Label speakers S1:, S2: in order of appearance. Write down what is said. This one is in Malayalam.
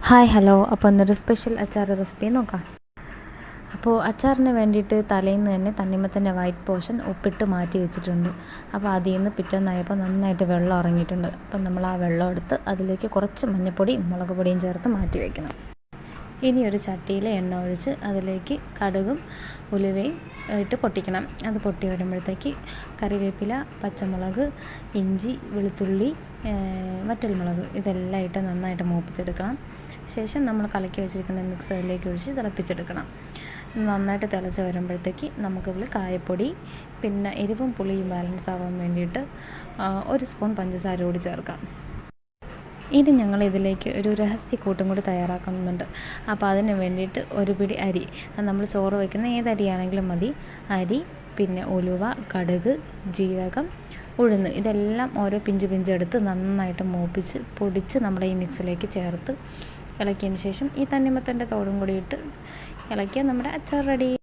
S1: Hi hello. അപ്പോൾ ഇന്നൊരു സ്പെഷ്യൽ അച്ചാർ റെസിപ്പി നോക്കാം. അപ്പോൾ അച്ചാറിന് വേണ്ടിയിട്ട് തലേന്ന് തന്നെ തണ്ണിമത്തൻ്റെ വൈറ്റ് പോർഷൻ ഉപ്പിട്ട് മാറ്റി വെച്ചിട്ടുണ്ട്. അപ്പോൾ അതിൽ നിന്ന് പിറ്റേന്നായപ്പോൾ നന്നായിട്ട് വെള്ളം ഇറങ്ങിയിട്ടുണ്ട്. അപ്പം നമ്മൾ ആ വെള്ളം എടുത്ത് അതിലേക്ക് കുറച്ച് മഞ്ഞൾപ്പൊടിയും മുളക് പൊടിയും ചേർത്ത് മാറ്റി വയ്ക്കണം. ഇനി ഒരു ചട്ടിയിൽ എണ്ണ ഒഴിച്ച് അതിലേക്ക് കടുകും ഉലുവയും ഇട്ട് പൊട്ടിക്കണം. അത് പൊട്ടി വരുമ്പോഴത്തേക്ക് കറിവേപ്പില, പച്ചമുളക്, ഇഞ്ചി, വെളുത്തുള്ളി, വറ്റൽമുളക് ഇതെല്ലാം ഇട്ട് നന്നായിട്ട് മൂപ്പിച്ചെടുക്കണം. ശേഷം നമ്മൾ കലക്കി വെച്ചിരിക്കുന്ന മിക്സ് അതിലേക്ക് ഒഴിച്ച് തിളപ്പിച്ചെടുക്കണം. നന്നായിട്ട് തിളച്ച് വരുമ്പോഴത്തേക്ക് നമുക്കതിൽ കായപ്പൊടി, പിന്നെ എരിവും പുളിയും ബാലൻസ് ആവാൻ വേണ്ടിയിട്ട് 1 സ്പൂൺ പഞ്ചസാര കൂടി ചേർക്കാം. ഇനി ഞങ്ങൾ ഇതിലേക്ക് ഒരു രഹസ്യക്കൂട്ടും കൂടി തയ്യാറാക്കുന്നുണ്ട്. അപ്പോൾ അതിന് വേണ്ടിയിട്ട് ഒരു പിടി അരി, നമ്മൾ ചോറ് വയ്ക്കുന്ന ഏത് അരിയാണെങ്കിലും മതി, അരി, പിന്നെ ഉലുവ, കടുക്, ജീരകം, ഉഴുന്ന് ഇതെല്ലാം ഓരോ പിഞ്ച് എടുത്ത് നന്നായിട്ട് മൂപ്പിച്ച് പൊടിച്ച് നമ്മുടെ ഈ മിക്സിലേക്ക് ചേർത്ത് ഇളക്കിയതിന് ശേഷം ഈ തണ്ണിമത്തൻ്റെ തോടും കൂടി ഇട്ട് ഇളക്കിയാൽ നമ്മുടെ അച്ചാർ റെഡി.